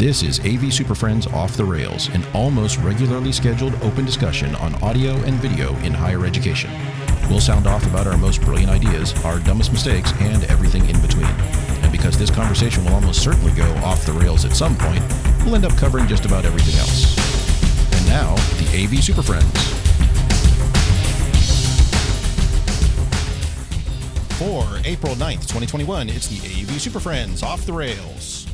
This is AV SuperFriends Off the Rails, an almost regularly scheduled open discussion on audio and video in higher education. We'll sound off about our most brilliant ideas, our dumbest mistakes, and everything in between. And because this conversation will almost certainly go off the rails at some point, we'll end up covering just about everything else. And now, the AV SuperFriends. For April 9th, 2021, it's the AV SuperFriends Off the Rails.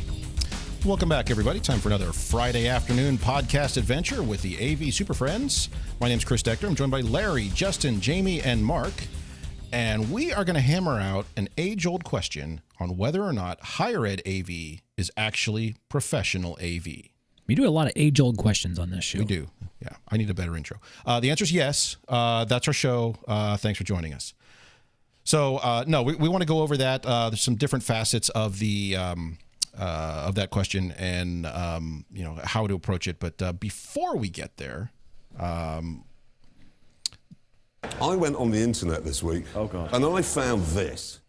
Welcome back, everybody. Time for another Friday afternoon podcast adventure with the AV SuperFriends. My name's Chris Dector. I'm joined by Larry, Justin, Jamie, and Mark. And we are going to hammer out an age-old question on whether or not higher ed AV is actually professional AV. We do a lot of age-old questions on this show. We do. Yeah, I need a better intro. The answer is yes. That's our show. Thanks for joining us. So, no, we want to go over that. There's some different facets of the of that question and how to approach it. But before we get there, I went on the internet this week. Oh God! And I found this.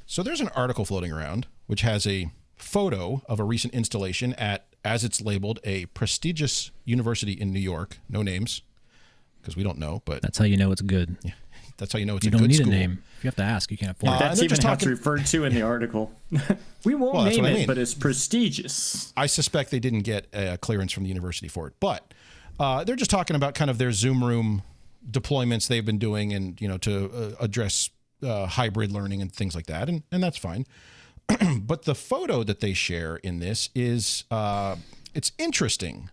So there's an article floating around which has a photo of a recent installation at, as it's labeled, a prestigious university in New York. No names, because we don't know. But that's how you know it's good. Yeah. That's how you know it's a good school. You school. don't need a name. If you have to ask, you can't afford it. That's even how it's referred to in the article. We won't name it, but it's prestigious. I suspect they didn't get clearance from the university for it. But they're just talking about kind of their Zoom room deployments they've been doing and, to address hybrid learning and things like that. And that's fine. But the photo that they share in this is, it's interesting.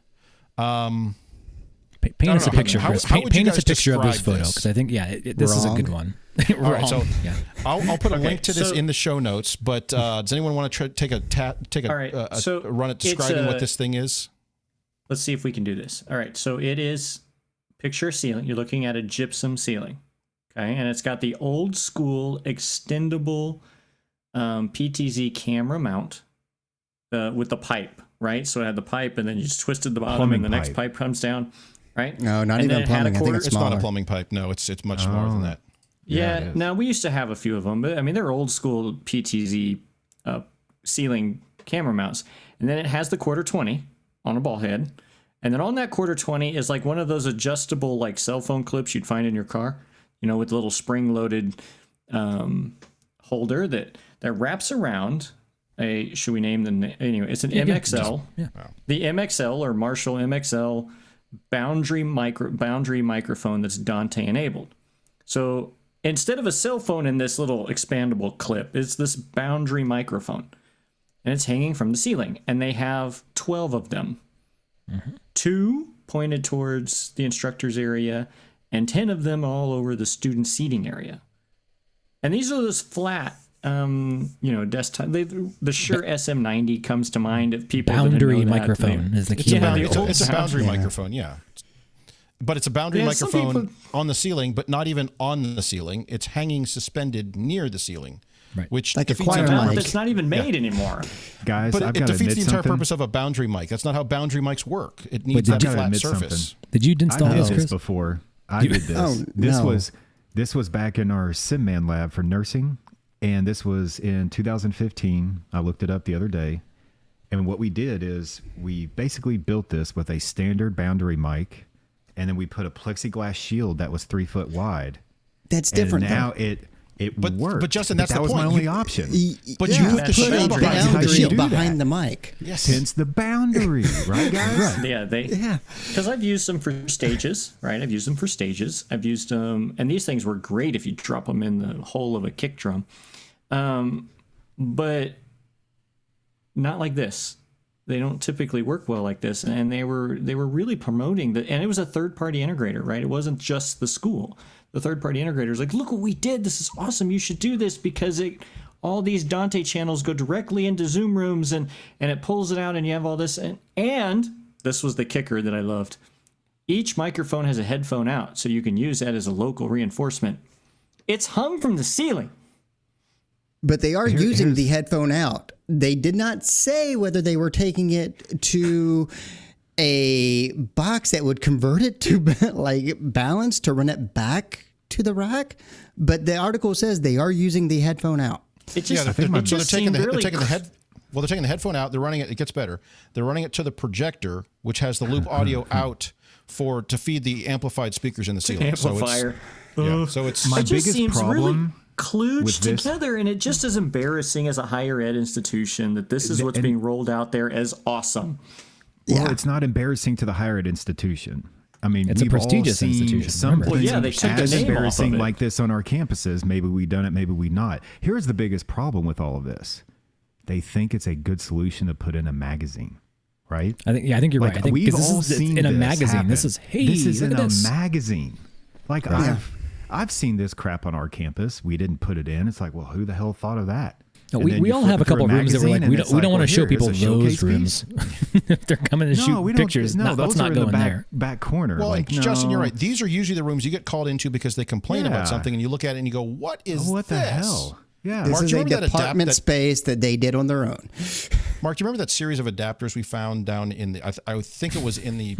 Paint us a picture, Chris. Paint us a picture of this photo, this? because I think, this is a good one. All right, so I'll put a link to this in the show notes. But does anyone want to take a run at describing what this thing is? Let's see if we can do this. All right, so it is picture a ceiling. You're looking at a gypsum ceiling, okay, and it's got the old school extendable PTZ camera mount with the pipe, right? So it had the pipe, and then you just twisted the bottom, and the next pipe comes down. Right? No, not even plumbing. I think it's smaller. Not a plumbing pipe. No, it's much smaller than that. Yeah. Now we used to have a few of them, but I mean they're old school PTZ ceiling camera mounts. And then it has the quarter 20 on a ball head, and then on that quarter 20 is like one of those adjustable like cell phone clips you'd find in your car, with the little spring loaded holder that wraps around. Should we name the anyway? It's an MXL. Yeah. The MXL or Marshall MXL. Boundary microphone that's Dante enabled. So instead of a cell phone in this little expandable clip, it's this boundary microphone, and it's hanging from the ceiling. And they have 12 of them, 2 pointed towards the instructor's area, and 10 of them all over the student seating area. And these are those flat, desktop. The Shure SM90 comes to mind if people boundary microphone is the key. It's a boundary microphone, but it's a boundary microphone on the ceiling, but not even on the ceiling. It's hanging suspended near the ceiling, right? Which like a choir mic. That's not even made anymore, guys. But I've it defeats the entire something. purpose of a boundary mic. That's not how boundary mics work. It needs that flat surface. Something. Did you install I did this, this Chris? before? I did this. This was back in our SimMan lab for nursing. And this was in 2015. I looked it up the other day. And what we did is we basically built this with a standard boundary mic. And then we put a plexiglass shield that was 3 foot wide. That's different. And now it worked. But Justin, that's that the was point. my only option. But you have to put a boundary shield behind the mic. Yes. Hence the boundary, right, guys? Yeah, because I've used them for stages, right? I've used them, and these things were great if you drop them in the hole of a kick drum. But not like this. They don't typically work well like this, and they were really promoting and it was a third-party integrator, right? It wasn't just the school. The third-party integrator is like, look what we did. This is awesome. You should do this because all these Dante channels go directly into Zoom rooms, and it pulls it out, and you have all this. And this was the kicker that I loved. Each microphone has a headphone out, so you can use that as a local reinforcement. It's hung from the ceiling. But they are using the headphone out. They did not say whether they were taking it to a box that would convert it to like balance to run it back to the rack. But the article says they are using the headphone out. It just, they're taking the Well, they're taking the headphone out. They're running it. It gets better. They're running it to the projector, which has the loop audio out to feed the amplified speakers in the ceiling. Amplifier. So it's my it just biggest seems problem really kludged this- together, and it just is embarrassing as a higher ed institution that this is what's being rolled out there as awesome. Well, it's not embarrassing to the higher ed institution. I mean, It's a we've prestigious all seen institution, something remember. Well, yeah, they took the as name off embarrassing of it. like this on our campuses. Maybe we done it, maybe we not. Here's the biggest problem with all of this. They think it's a good solution to put in a magazine, right? I think you're right. I think we've 'cause all this is seen in a this magazine. happen. This is this is look in at a this. magazine. Like I've seen this crap on our campus. We didn't put it in. It's like, well, who the hell thought of that? No, And then we you all flip have a it through couple of rooms that we're like, magazine we and it's don't want to well, show here, people it's a those showcase rooms. piece. If they're coming to shoot we don't, pictures, no, let's those not are go in the in there. back corner. well, like, and Justin, no. you're right. These are usually the rooms you get called into because they complain about Yeah. something, and you look at it and you go, "What is What the this? hell? Yeah. This Mark, is do you a remember that department space that they did on their own. Mark, do you remember that series of adapters we found down in the? I think it was in the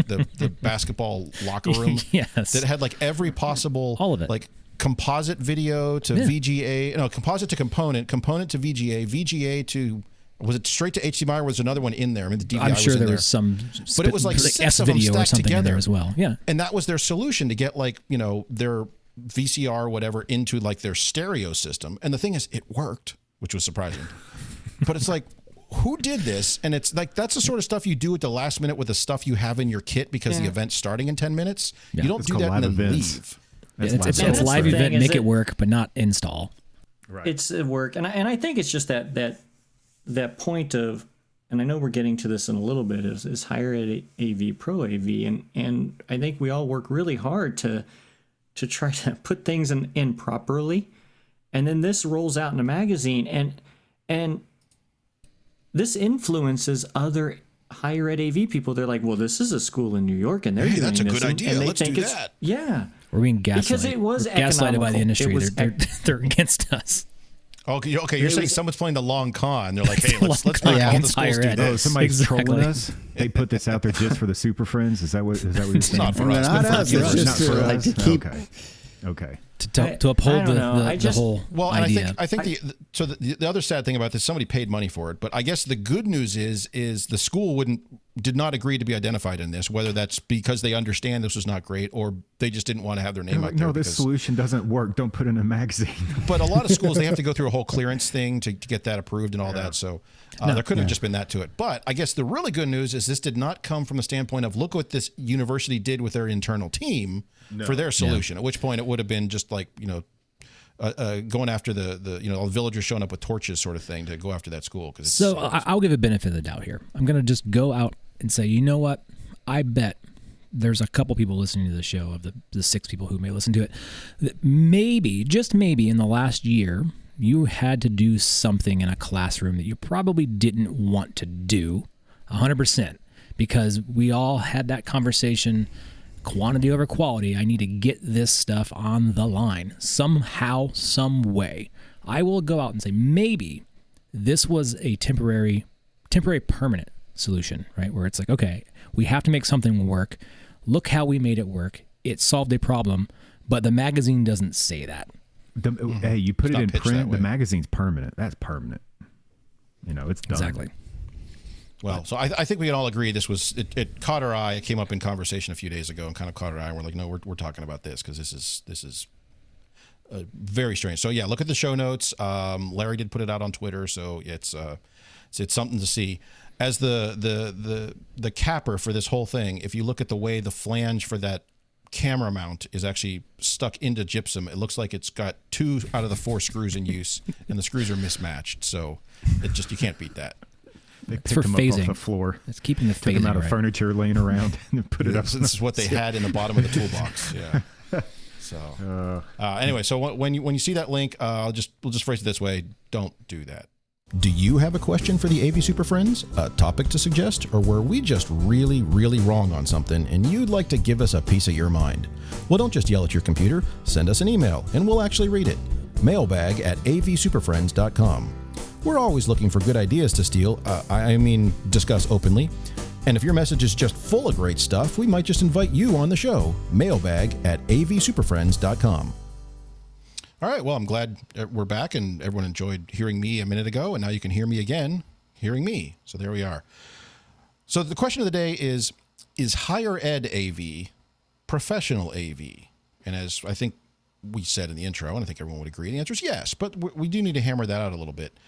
basketball locker room. Yes. That had like every possible, All of it. like composite video to VGA, no, composite to component to VGA, VGA to. Was it straight to HDMI or was there another one in there? I mean, the DVI I'm sure was in there there. was some, But it was like six S of them video or stacked something in together. there as well. Yeah. And that was their solution to get like, their VCR or whatever into like their stereo system. And the thing is, it worked, which was surprising. But it's like, who did this? And it's like, that's the sort of stuff you do at the last minute with the stuff you have in your kit because the event's starting in 10 minutes. Yeah. You don't It's do called that live and then events. leave. It's That's live the event, thing, is make it it- work, but not install. Right. It's at work, and I think it's just that point of, and I know we're getting to this in a little bit, is higher ed AV, pro AV, and I think we all work really hard to try to put things in properly, and then this rolls out in a magazine, and this influences other higher ed AV people. They're like, well, this is a school in New York, and they're Hey, doing that's a this, good and- idea. and they Let's think do it's- that. Yeah. We're being gaslighted. Because it was We're gaslighted by economical. the industry. It was They're against us. Okay, you're saying someone's playing the long con. They're like, hey, let's long not con all the against schools higher do ed. Oh, this. somebody's Exactly. trolling us. They put this out there just for the SuperFriends. Is that what you're saying? It's not for us. Not but for us. you. It's just Not for like us? to keep. Okay. To uphold I don't know. I the just- whole Well, and idea. I think the other sad thing about this, somebody paid money for it, but I guess the good news is the school did not agree to be identified in this, whether that's because they understand this was not great or they just didn't want to have their name out there. No, this solution doesn't work. Don't put it in a magazine. But a lot of schools, they have to go through a whole clearance thing to get that approved and all that. So there could have just been that to it. But I guess the really good news is this did not come from the standpoint of look what this university did with their internal team for their solution, at which point it would have been just like, going after all the villagers showing up with torches sort of thing to go after that school. So I'll give a benefit of the doubt here. I'm going to just go out and say, you know what? I bet there's a couple people listening to the show of the 6 people who may listen to it that maybe, just maybe in the last year, you had to do something in a classroom that you probably didn't want to do 100% because we all had that conversation, quantity over quality. I need to get this stuff on the line somehow, some way. I will go out and say maybe this was a temporary permanent solution, right? Where it's like, okay, we have to make something work. Look how we made it work. It solved a problem, but the magazine doesn't say that. Hey, you put It's it not in pitched that print, way. the magazine's permanent. That's permanent. It's done. Exactly. Well, so I think we can all agree this was it caught our eye. It came up in conversation a few days ago and kind of caught our eye. And we're like, no, we're talking about this because this is very strange. So yeah, look at the show notes. Larry did put it out on Twitter, so it's something to see. As the capper for this whole thing, if you look at the way the flange for that camera mount is actually stuck into gypsum, it looks like it's got 2 out of the 4 screws in use, and the screws are mismatched. So you can't beat that. They It's picked for them phasing. up off the floor. It's keeping the Took them phasing out of right. furniture laying around and put it up. This is what they had in the bottom of the toolbox. Yeah. So anyway, so when you see that link, we'll just phrase it this way: don't do that. Do you have a question for the AV Super Friends, a topic to suggest, or were we just really, really wrong on something and you'd like to give us a piece of your mind? Well, don't just yell at your computer. Send us an email and we'll actually read it. mailbag@avsuperfriends.com. We're always looking for good ideas to steal, discuss openly. And if your message is just full of great stuff, we might just invite you on the show. Mailbag@avsuperfriends.com. All right, well, I'm glad we're back and everyone enjoyed hearing me a minute ago, and now you can hear me again hearing me. So there we are. So the question of the day is higher ed AV professional AV? And as I think we said in the intro, and I think everyone would agree, the answer is yes, but we do need to hammer that out a little bit.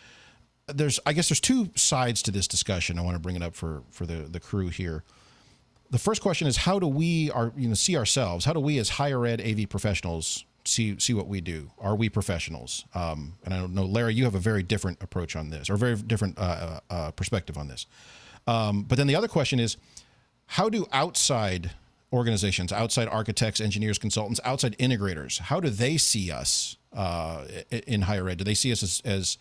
I guess there's two sides to this discussion. I want to bring it up for the crew here. The first question is, how do we see ourselves? How do we as higher ed AV professionals see what we do? Are we professionals? And I don't know, Larry, you have a very different approach on this, or a very different perspective on this. But then the other question is, how do outside organizations, outside architects, engineers, consultants, outside integrators, how do they see us in higher ed? Do they see us as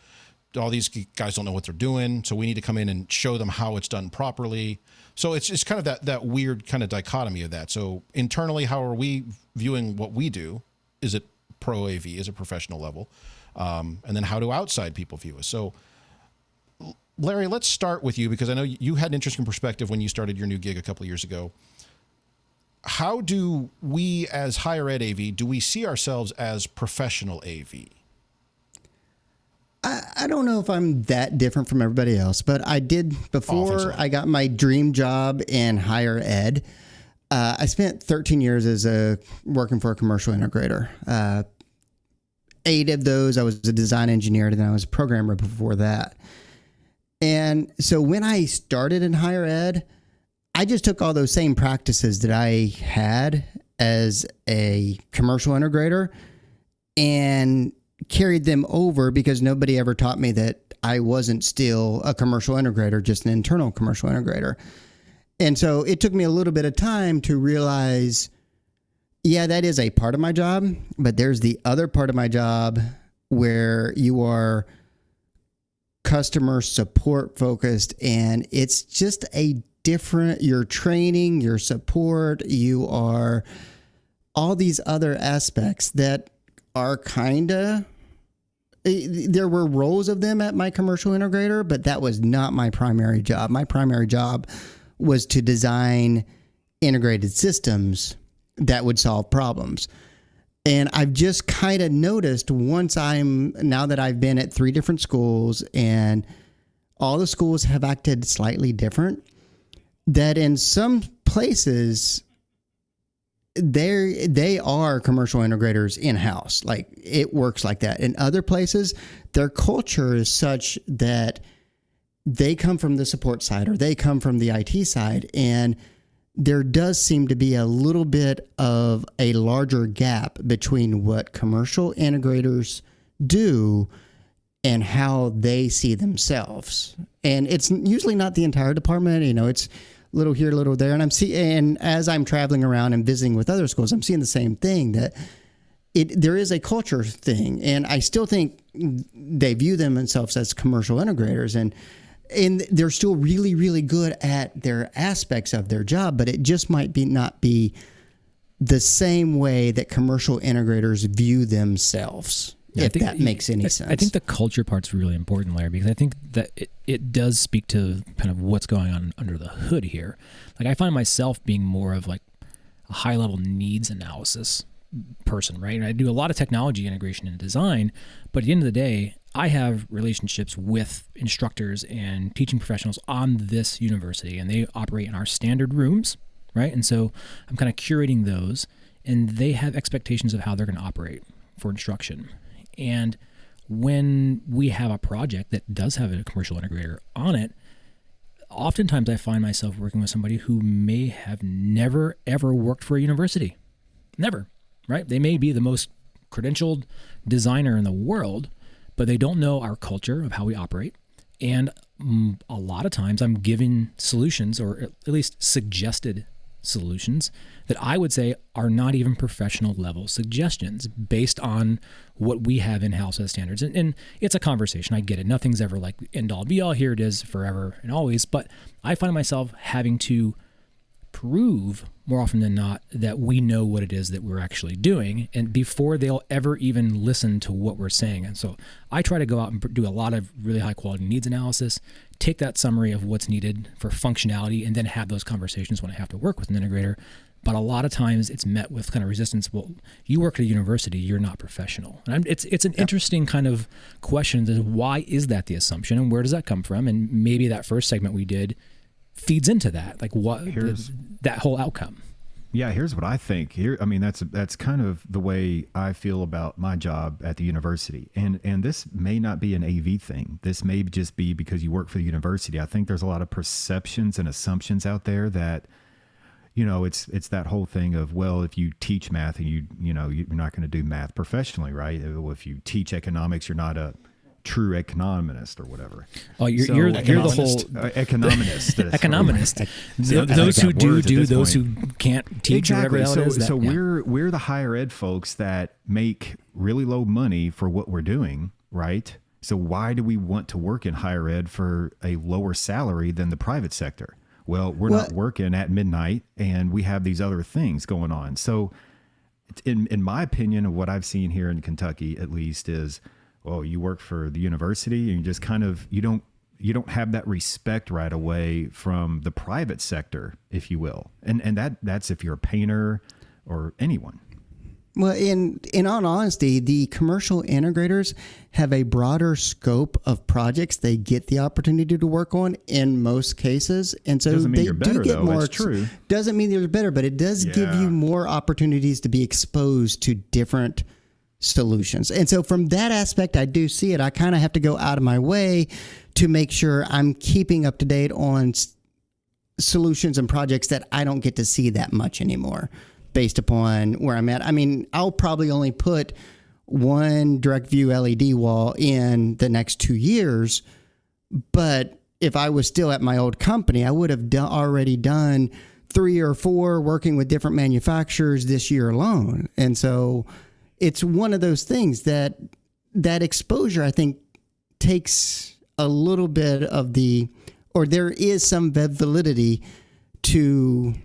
all these guys don't know what they're doing, so we need to come in and show them how it's done properly? So it's kind of that weird kind of dichotomy of that. So internally, how are we viewing what we do? Is it pro AV? Is it professional level? And then how do outside people view us? So Larry, let's start with you, because I know you had an interesting perspective when you started your new gig a couple of years ago. How do we as higher ed AV, do we see ourselves as professional AV? I don't know if I'm that different from everybody else, but I did before I got my dream job in higher ed. I spent 13 years working for a commercial integrator. 8 of those, I was a design engineer, and then I was a programmer before that. And so when I started in higher ed, I just took all those same practices that I had as a commercial integrator and carried them over, because nobody ever taught me that I wasn't still a commercial integrator, just an internal commercial integrator. And so it took me a little bit of time to realize, yeah, that is a part of my job, but there's the other part of my job where you are customer support focused, and it's just your training, your support, you are all these other aspects that are there were roles of them at my commercial integrator, but that was not my primary job. My primary job was to design integrated systems that would solve problems. And I've just kind of noticed now that I've been at 3 different schools, and all the schools have acted slightly different, that in some places they are commercial integrators in-house. Like, it works like that. In other places, their culture is such that they come from the support side, or they come from the IT side, and there does seem to be a little bit of a larger gap between what commercial integrators do and how they see themselves. And it's usually not the entire department, it's little here, little there. And as I'm traveling around and visiting with other schools, I'm seeing the same thing, that there is a culture thing. And I still think they view themselves as commercial integrators, and they're still really, really good at their aspects of their job, but it just might not be the same way that commercial integrators view themselves, if that makes any sense. I think the culture part's really important, Larry, because I think that it does speak to kind of what's going on under the hood here. Like, I find myself being more of like a high-level needs analysis person, right? And I do a lot of technology integration and design, but at the end of the day, I have relationships with instructors and teaching professionals on this university, and they operate in our standard rooms, right? And so I'm kind of curating those, and they have expectations of how they're going to operate for instruction. And when we have a project that does have a commercial integrator on it, oftentimes I find myself working with somebody who may have never, ever worked for a university. Never, right? They may be the most credentialed designer in the world, but they don't know our culture of how we operate. And a lot of times I'm giving solutions, or at least suggested solutions, that I would say are not even professional level suggestions based on what we have in-house as standards. And it's a conversation. I get it. Nothing's ever like end all be all. Here it is forever and always. But I find myself having to prove more often than not that we know what it is that we're actually doing, and before they'll ever even listen to what we're saying. And so I try to go out and do a lot of really high quality needs analysis, take that summary of what's needed for functionality, and then have those conversations when I have to work with an integrator. But a lot of times it's met with kind of resistance. Well, you work at a university, you're not professional. And it's an interesting kind of question. Why is that the assumption, and where does that come from? And maybe that first segment we did feeds into that, like that whole outcome. Yeah, here's what I think. That's kind of the way I feel about my job at the university. And this may not be an AV thing. This may just be because you work for the university. I think there's a lot of perceptions and assumptions out there that, it's that whole thing of, well, if you teach math and you're not going to do math professionally, right? If you teach economics, you're not a true economist or whatever. Oh, you're the whole economist. Economist. Those who do, those who can't teach, exactly. Or whatever that is. So we're the higher ed folks that make really low money for what we're doing, right? So why do we want to work in higher ed for a lower salary than the private sector? Well, we're not working at midnight, and we have these other things going on. So, in my opinion, of what I've seen here in Kentucky, at least, is, well, you work for the university, and you just kind of you don't have that respect right away from the private sector, if you will, and that's if you're a painter or anyone. Well, in all honesty, the commercial integrators have a broader scope of projects they get the opportunity to work on in most cases. And so doesn't mean they you're better, do get though. more. That's true. Doesn't mean they're better, but it does give you more opportunities to be exposed to different solutions. And so from that aspect, I do see it. I kind of have to go out of my way to make sure I'm keeping up to date on solutions and projects that I don't get to see that much anymore, based upon where I'm at. I mean, I'll probably only put one direct view LED wall in the next 2 years, but if I was still at my old company, I would have already done 3 or 4 working with different manufacturers this year alone. And so it's one of those things that exposure, I think, takes a little bit of there is some validity to,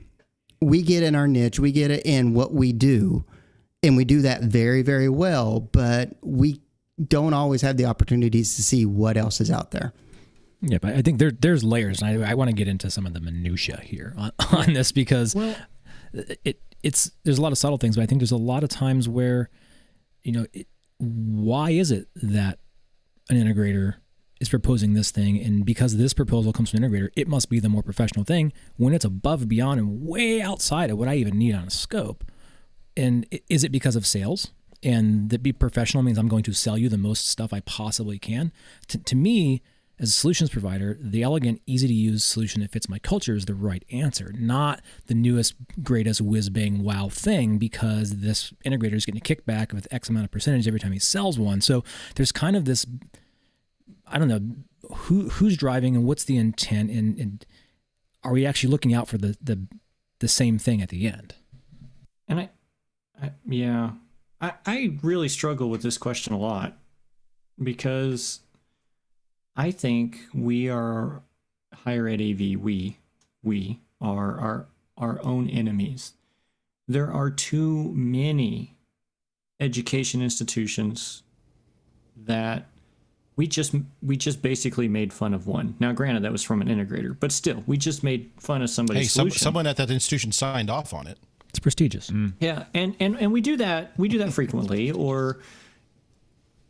we get in our niche, we get it in what we do, and we do that very, very well, but we don't always have the opportunities to see what else is out there. Yeah, but I think there's layers, and I want to get into some of the minutia here on this, because there's a lot of subtle things, but I think there's a lot of times where, why is it that an integrator is proposing this thing, and because this proposal comes from an integrator, it must be the more professional thing, when it's above and beyond and way outside of what I even need on a scope? And is it because of sales? And that be professional means I'm going to sell you the most stuff I possibly can? To me, as a solutions provider, the elegant, easy-to-use solution that fits my culture is the right answer, not the newest, greatest whiz-bang wow thing, because this integrator is getting a kickback with X amount of percentage every time he sells one. So there's kind of this, I don't know, who's driving and what's the intent, and are we actually looking out for the same thing at the end? And I really struggle with this question a lot, because I think we are higher ed AV. We are our own enemies. There are too many education institutions that we just basically made fun of one. Now, granted, that was from an integrator, but still, we just made fun of somebody's solution. Someone at that institution signed off on it. It's prestigious. Yeah, and we do that frequently, or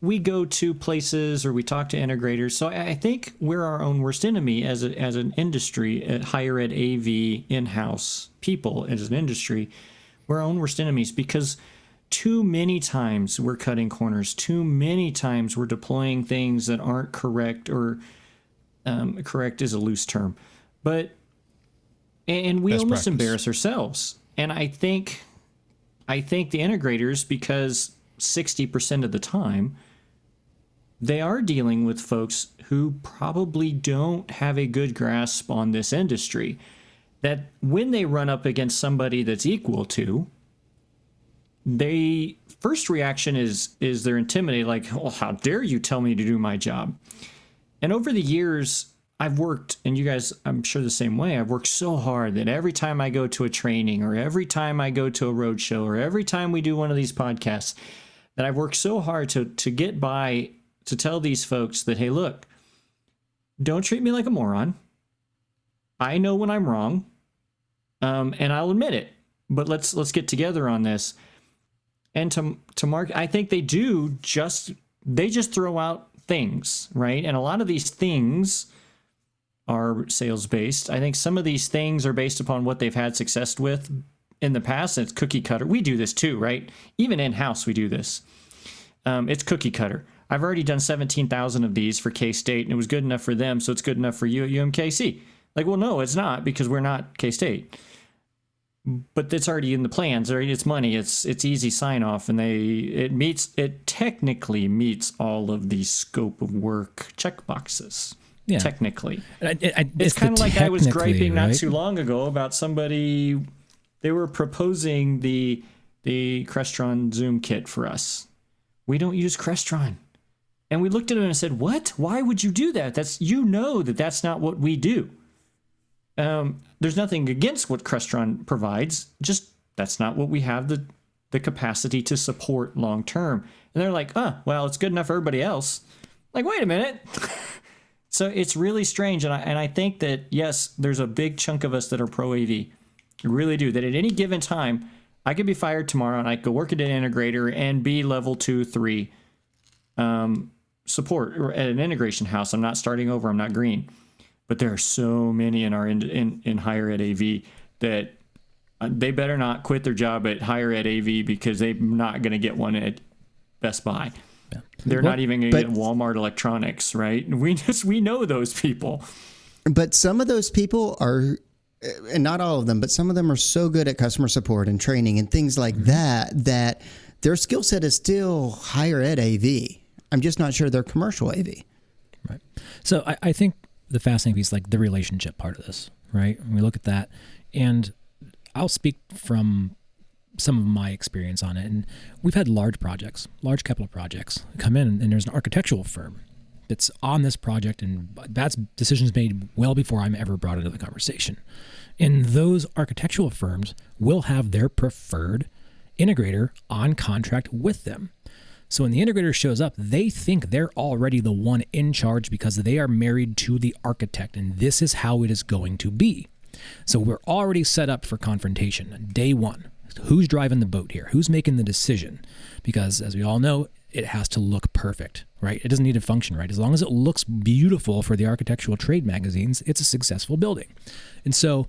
we go to places or we talk to integrators. So I think we're our own worst enemy as an industry, at higher ed AV in-house people as an industry. We're our own worst enemies, because too many times we're cutting corners. Too many times we're deploying things that aren't correct, or correct is a loose term, and we Best almost practice. embarrass ourselves. And I think the integrators, because 60% of the time they are dealing with folks who probably don't have a good grasp on this industry, that when they run up against somebody that's equal to, they first reaction is they're intimidated, like, oh, how dare you tell me to do my job? And over the years, I've worked, and you guys, I'm sure the same way, I've worked so hard that every time I go to a training, or every time I go to a road show, or every time we do one of these podcasts, that I've worked so hard to get by, to tell these folks that, hey, look, don't treat me like a moron. I know when I'm wrong, and I'll admit it. but let's get together on this. And to market, I think they just throw out things, right? And a lot of these things are sales based. I think some of these things are based upon what they've had success with in the past. And it's cookie cutter. We do this too, right? Even in house, we do this. It's cookie cutter. I've already done 17,000 of these for K-State, and it was good enough for them, so it's good enough for you at UMKC. Like, well, no, it's not, because we're not K-State. But it's already in the plans. It's money. It's easy sign off, and it technically meets all of the scope of work check boxes. Yeah. Technically. It's kind of like I was griping not too long ago about somebody. They were proposing the Crestron Zoom kit for us. We don't use Crestron. And we looked at them and said, what? Why would you do that? That's not what we do. There's nothing against what Crestron provides. Just that's not what we have the capacity to support long term. And they're like, well, it's good enough for everybody else. Like, wait a minute. So it's really strange. And I think that, yes, there's a big chunk of us that are pro AV. I really do. That at any given time, I could be fired tomorrow and I could go work at an integrator and be level 2, 3 support or at an integration house. I'm not starting over. I'm not green. But there are so many in our in higher ed AV that they better not quit their job at higher ed AV, because they're not going to get one at Best Buy. Yeah. They're not even going to get Walmart Electronics, right? We know those people. But some of those people are, and not all of them, but some of them are so good at customer support and training and things like that their skill set is still higher ed AV. I'm just not sure they're commercial AV. Right. So I think the fascinating piece, like the relationship part of this, right? When we look at that, and I'll speak from some of my experience on it. And we've had large capital projects come in, and there's an architectural firm that's on this project, and that's decisions made well before I'm ever brought into the conversation. And those architectural firms will have their preferred integrator on contract with them. So when the integrator shows up, they think they're already the one in charge because they are married to the architect, and this is how it is going to be. So we're already set up for confrontation. Day one, who's driving the boat here? Who's making the decision? Because as we all know, it has to look perfect, right? It doesn't need to function, right? As long as it looks beautiful for the architectural trade magazines, it's a successful building. And so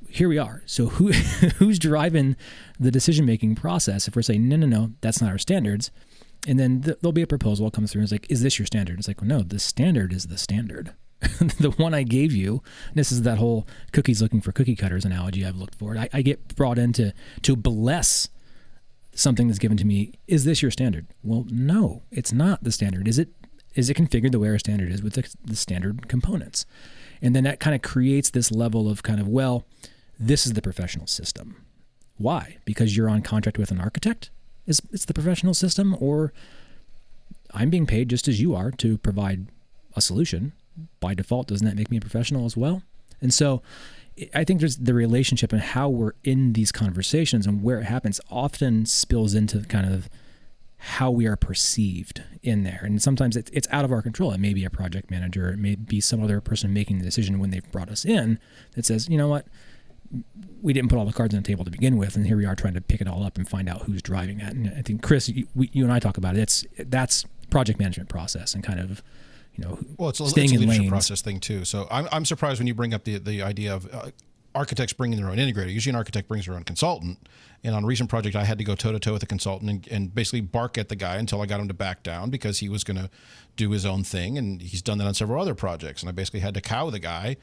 here we are. So who's driving the decision-making process if we're saying, no, that's not our standards? And then there'll be a proposal that comes through and it's like, is this your standard? It's like, well, no, the standard is the standard. The one I gave you, this is that whole cookies looking for cookie cutters analogy I've looked for. I get brought in to bless something that's given to me. Is this your standard? Well, no, it's not the standard. Is it configured the way our standard is with the standard components? And then that kind of creates this level of kind of, well, this is the professional system. Why? Because you're on contract with an architect? It's the professional system, or I'm being paid just as you are to provide a solution. By default, doesn't that make me a professional as well? And so I think there's the relationship and how we're in these conversations and where it happens often spills into kind of how we are perceived in there. And sometimes it's out of our control. It may be a project manager. It may be some other person making the decision when they've brought us in that says, you know what, we didn't put all the cards on the table to begin with, and here we are trying to pick it all up and find out who's driving that. And I think, Chris, you and I talk about it. That's project management process and kind of, well, it's a staying in leadership lanes. process thing too. So I'm surprised when you bring up the idea of architects bringing their own integrator. Usually an architect brings their own consultant. And on a recent project, I had to go toe-to-toe with a consultant and basically bark at the guy until I got him to back down because he was going to do his own thing. And he's done that on several other projects. And I basically had to cow the guy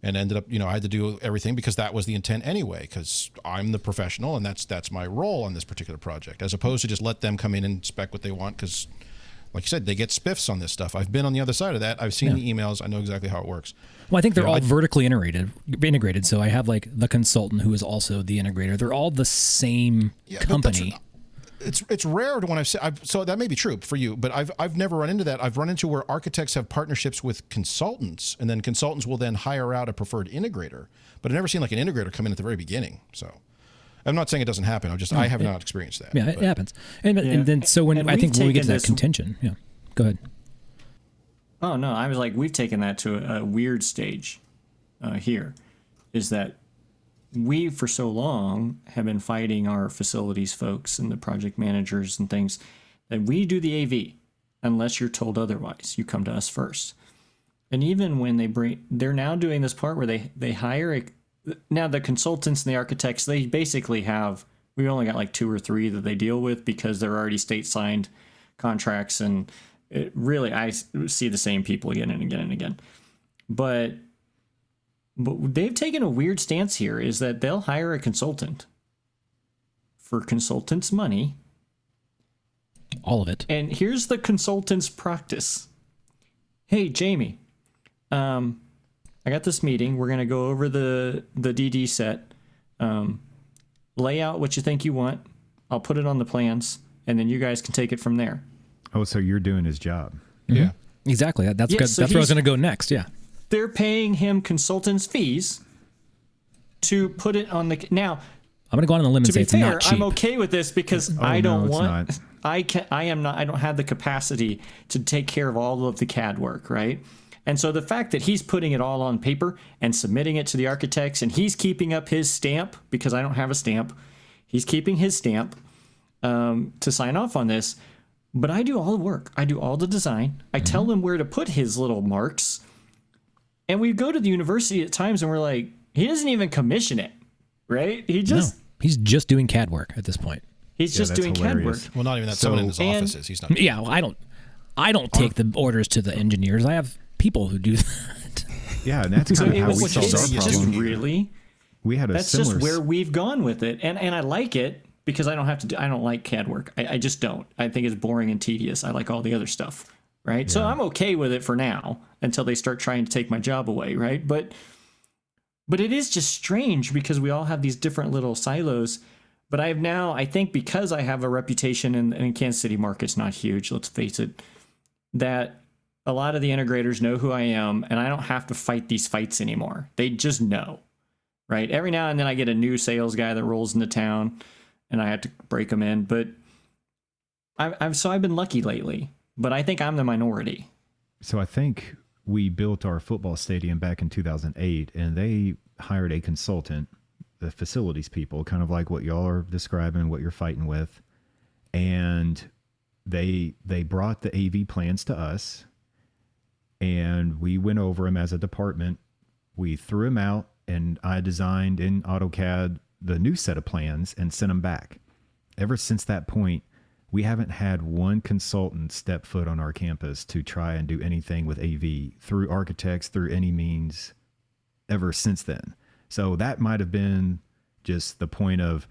and ended up, I had to do everything because that was the intent anyway, because I'm the professional and that's my role on this particular project, as opposed to just let them come in and spec what they want because, like you said, they get spiffs on this stuff. I've been on the other side of that. I've seen the emails. I know exactly how it works. Well, I think they're all vertically integrated. So I have like the consultant who is also the integrator. They're all the same company. It's rare when so that may be true for you, but I've never run into that. I've run into where architects have partnerships with consultants, and then consultants will then hire out a preferred integrator. But I've never seen like an integrator come in at the very beginning. So I'm not saying it doesn't happen. I have not experienced that. Yeah, it happens. And then so when we get to that contention, go ahead. Oh no, I was like, we've taken that to a weird stage here, is that we for so long have been fighting our facilities folks and the project managers and things that we do the AV unless you're told otherwise. You come to us first. And even when they're now doing this part where they hire now the consultants and the architects, they basically we only got like 2 or 3 that they deal with because they're already state signed contracts. And I see the same people again and again and again. But they've taken a weird stance here, is that they'll hire a consultant for consultants' money. All of it. And here's the consultant's practice. Hey, Jamie, I got this meeting. We're going to go over the DD set. Lay out what you think you want. I'll put it on the plans, and then you guys can take it from there. Oh, so you're doing his job. Yeah. Exactly. That's Yeah, good. so That's where I was going to go next. Yeah. They're paying him consultants' fees to put it on the... Now, I'm going to go on a limb and to say be it's fair, not cheap. I'm okay with this because I no, don't it's want... not. I don't have the capacity to take care of all of the CAD work, right? And so the fact that he's putting it all on paper and submitting it to the architects, and he's keeping up his stamp, because I don't have a stamp, he's keeping his stamp to sign off on this. But I do all the work. I do all the design. I tell him where to put his little marks. And we go to the university at times and we're like, he doesn't even commission it, right? He's just doing CAD work at this point. He's just that's doing CAD work. hilarious. Well, not even that. Someone in his offices. He's not. Yeah, well, I don't take the orders to the engineers. I have people who do that. Yeah, and that's kind of how we solved our just problem. really, We had a that's similar... just where we've gone with it. And I like it because I don't have to I don't like CAD work. I just don't. I think it's boring and tedious. I like all the other stuff, right? Yeah. So I'm okay with it for now until they start trying to take my job away, right? But it is just strange because we all have these different little silos. But I think because I have a reputation in Kansas City market's not huge, let's face it, that a lot of the integrators know who I am, and I don't have to fight these fights anymore. They just know, right? Every now and then I get a new sales guy that rolls into town, and I have to break them in. But I've been lucky lately, but I think I'm the minority. So I think we built our football stadium back in 2008, and they hired a consultant, the facilities people, kind of like what y'all are describing, what you're fighting with. And they brought the AV plans to us, and we went over them as a department. We threw them out, and I designed in AutoCAD the new set of plans and sent them back. Ever since that point, we haven't had one consultant step foot on our campus to try and do anything with AV through architects, through any means, ever since then. So that might have been just the point of,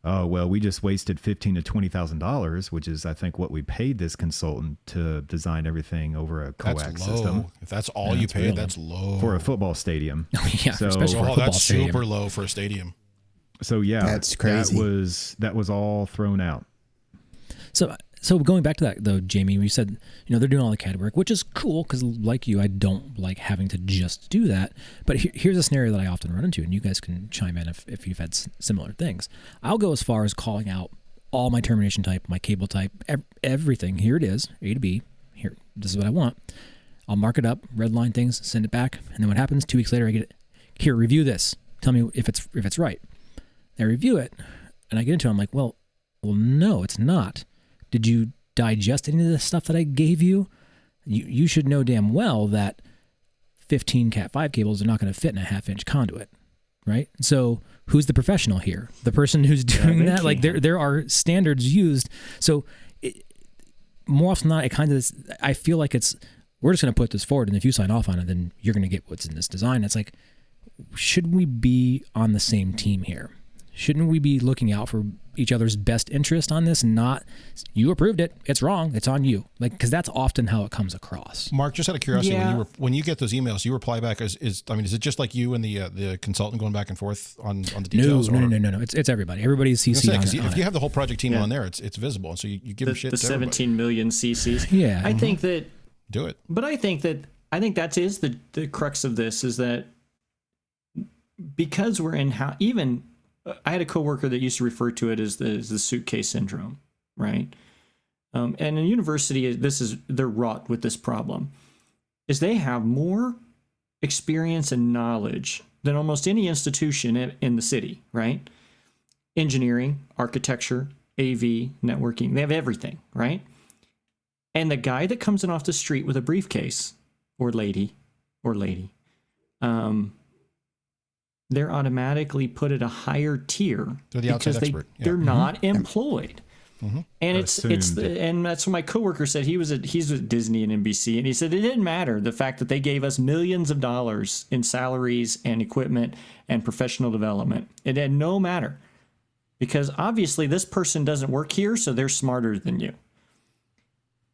oh, well, we just wasted $15,000 to $20,000, which is, I think, what we paid this consultant to design everything over a coax That's system. low. If that's all you paid, that's low. For a football stadium. Yeah, So- especially for a Oh, football that's stadium. super low for a stadium. So yeah, That's crazy. That was all thrown out. So going back to that though, Jamie, you said, they're doing all the CAD work, which is cool because like you, I don't like having to just do that. But here's a scenario that I often run into, and you guys can chime in if you've had similar things. I'll go as far as calling out all my termination type, my cable type, everything. Here it is, A to B. Here, this is what I want. I'll mark it up, redline things, send it back, and then what happens? 2 weeks later, I get it. Here, review this. Tell me if it's right. I review it, and I get into it. I'm like, well, no, it's not. Did you digest any of the stuff that I gave you? You should know damn well that 15 Cat5 cables are not going to fit in a 1/2-inch conduit, right? So who's the professional here? The person who's doing that? Like there are standards used. So more often than not, I feel like we're just going to put this forward, and if you sign off on it, then you're going to get what's in this design. It's like, should we be on the same team here? Shouldn't we be looking out for each other's best interest on this? Not, you approved it, it's wrong, it's on you. Like, because that's often how it comes across. Mark, just out of curiosity, Yeah. when you get those emails, you reply back is it just like you and the consultant going back and forth on the details? No. It's everybody. Everybody's CC on it. If you have the whole project team on there, it's visible, and so you give them shit. The to everybody. 17 million CCs. Yeah. I think that. Do it. But I think that is the crux of this, is that because we're in how even I had a coworker that used to refer to it as the suitcase syndrome, right? And in university, they're wrought with this problem, is they have more experience and knowledge than almost any institution in the city, right? Engineering, architecture, AV, networking, they have everything, right? And the guy that comes in off the street with a briefcase, or lady, they're automatically put at a higher tier. They're the outside expert. They're not employed. Mm-hmm. And and that's what my coworker said. He's at Disney and NBC, and he said it didn't matter the fact that they gave us millions of dollars in salaries and equipment and professional development. It had no matter, because obviously this person doesn't work here, so they're smarter than you.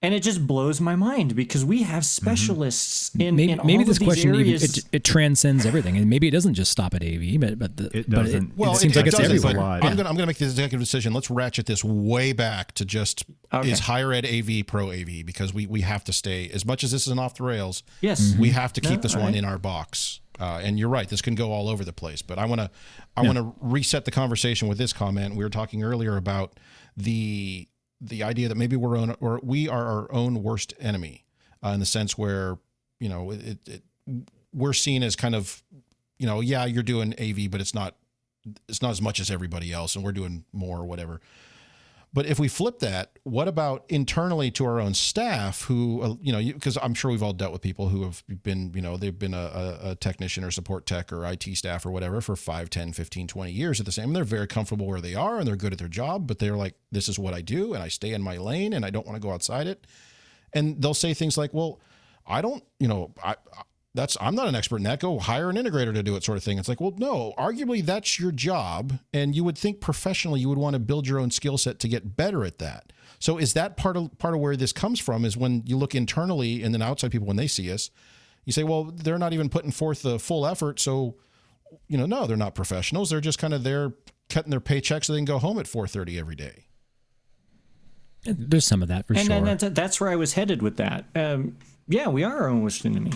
And it just blows my mind, because we have specialists in all maybe of this these question areas. Even, it transcends everything, and maybe it doesn't just stop at AV, but it doesn't. It seems like it's everywhere. I'm gonna make the executive decision. Let's ratchet this way back to just is higher ed AV pro AV, because we have to stay, as much as this is an off the rails. Yes, we have to keep this one in our box. And you're right, this can go all over the place. But I want to reset the conversation with this comment. We were talking earlier about the idea that maybe we are our own worst enemy, in the sense where, we're seen as kind of, you're doing AV, but it's not as much as everybody else, and we're doing more or whatever. But if we flip that, what about internally to our own staff who, because I'm sure we've all dealt with people who have been, they've been a technician or support tech or IT staff or whatever for 5, 10, 15, 20 years at the same. And they're very comfortable where they are and they're good at their job, but they're like, this is what I do and I stay in my lane and I don't want to go outside it. And they'll say things like, well, I don't, I'm not an expert in that. Go hire an integrator to do it, sort of thing. It's like, well, no, arguably that's your job. And you would think professionally you would want to build your own skill set to get better at that. So is that part of where this comes from, is when you look internally and then outside people, when they see us, you say, well, they're not even putting forth the full effort. So, no, they're not professionals. They're just kind of there cutting their paychecks so they can go home at 4:30 every day. There's some of that for sure. And that's where I was headed with that. Yeah, we are our own worst enemy.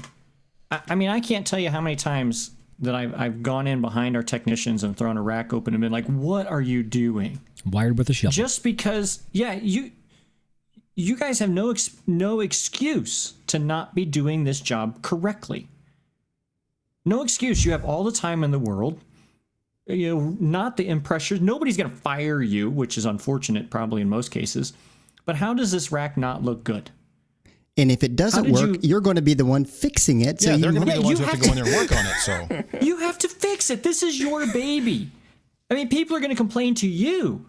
I mean, I can't tell you how many times that I've gone in behind our technicians and thrown a rack open and been like, what are you doing? Wired with a shovel. Just because, you guys have no excuse to not be doing this job correctly. No excuse. You have all the time in the world. Not the pressure. Nobody's going to fire you, which is unfortunate probably in most cases. But how does this rack not look good? And if it doesn't work, you're going to be the one fixing it. So they're going to be the ones who have to go in there and work on it. So you have to fix it. This is your baby. I mean, people are going to complain to you,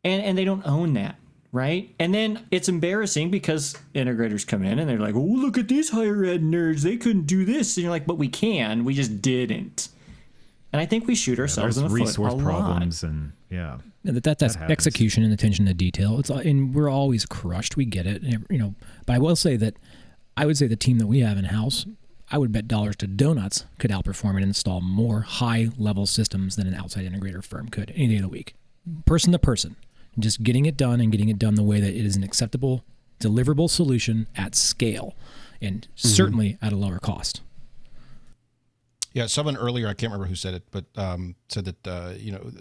and they don't own that, right? And then it's embarrassing because integrators come in and they're like, "Oh, look at these higher ed nerds. They couldn't do this." And you're like, "But we can. We just didn't." And I think we shoot ourselves in the foot a lot. Resource problems and that's execution and attention to detail. And we're always crushed. We get it, But I will say that I would say the team that we have in house, I would bet dollars to donuts could outperform and install more high level systems than an outside integrator firm could any day of the week, person to person, just getting it done and getting it done the way that it is an acceptable, deliverable solution at scale, and certainly at a lower cost. Yeah, someone earlier, I can't remember who said it, but said that,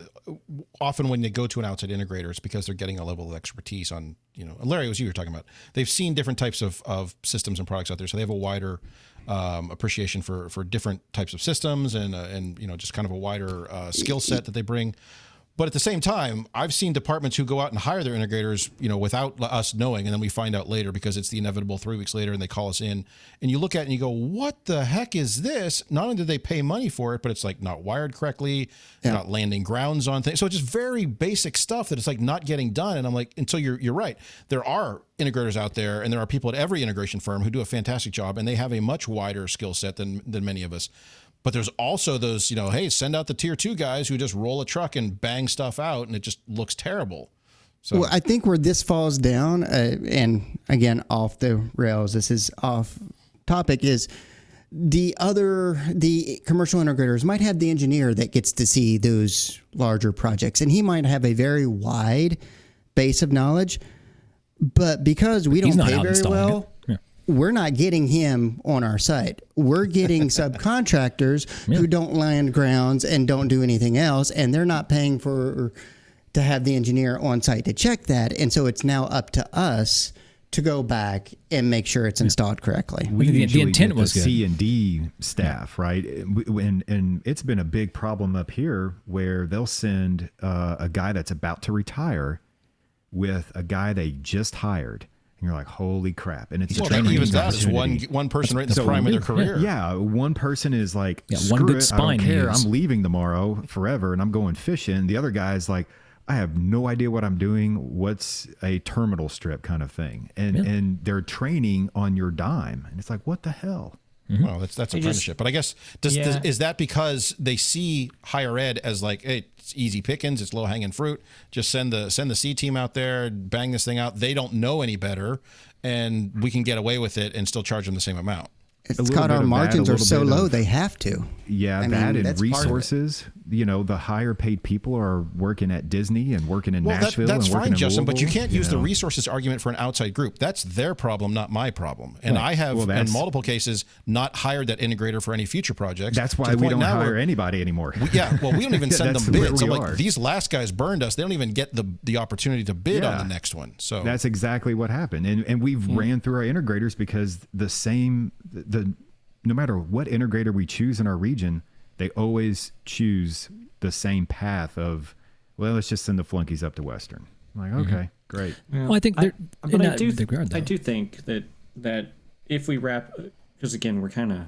often when they go to an outside integrator, it's because they're getting a level of expertise on, and Larry, it was you were talking about. They've seen different types of systems and products out there, so they have a wider appreciation for different types of systems and just kind of a wider skill set that they bring. But at the same time, I've seen departments who go out and hire their integrators, without us knowing, and then we find out later because it's the inevitable 3 weeks later and they call us in. And you look at it and you go, what the heck is this? Not only did they pay money for it, but it's like not wired correctly, not landing grounds on things. So it's just very basic stuff that it's like not getting done. And I'm like, and so you're right. There are integrators out there, and there are people at every integration firm who do a fantastic job, and they have a much wider skill set than many of us. But there's also those, hey, send out the tier 2 guys who just roll a truck and bang stuff out, and it just looks terrible. So, well, I think where this falls down, and again, off the rails, this is off topic, is the commercial integrators might have the engineer that gets to see those larger projects, and he might have a very wide base of knowledge, but because we don't pay very well, we're not getting him on our site. We're getting subcontractors who don't land grounds and don't do anything else, and they're not paying to have the engineer on site to check that. And so it's now up to us to go back and make sure it's installed correctly. We The usually intent get was the good. C&D staff, right? And it's been a big problem up here where they'll send a guy that's about to retire with a guy they just hired. And you're like, holy crap. And it's Well, a think training of it as opportunity. one person right in the prime of their career. Yeah, one person is like, Yeah, screw one good it, spine I to don't care. use. I'm leaving tomorrow forever and I'm going fishing. The other guy's like, I have no idea what I'm doing. What's a terminal strip kind of thing? And they're training on your dime. And it's like, what the hell? Well, that's apprenticeship. But I guess is that because they see higher ed as like, hey, it's easy pickings, it's low hanging fruit. Just send the C team out there, bang this thing out. They don't know any better, and we can get away with it and still charge them the same amount. It's little called bit our of that, margins a are little so bit low, of- they have to. Yeah, I that mean, and that's part of it. resources. You know, the higher paid people are working at Disney and working in Nashville. That's and working fine, in Justin, but you Louisville, can't use the know. resources argument for an outside group. That's their problem, not my problem. And I have, Well, in that's- multiple cases, not hired that integrator for any future projects. That's To why the we point don't now hire where- anybody anymore. Yeah, well, we don't even send That's them where bids. we I'm like, are. these last guys burned us. They don't even get the opportunity to bid on the next one. So That's exactly what happened. And we've ran through our integrators because no matter what integrator we choose in our region, they always choose the same path of, well, let's just send the flunkies up to Western. I'm like, okay, great. Well, I think they're But in I that do, regard, though. I do think that if we wrap, because again, we're kind of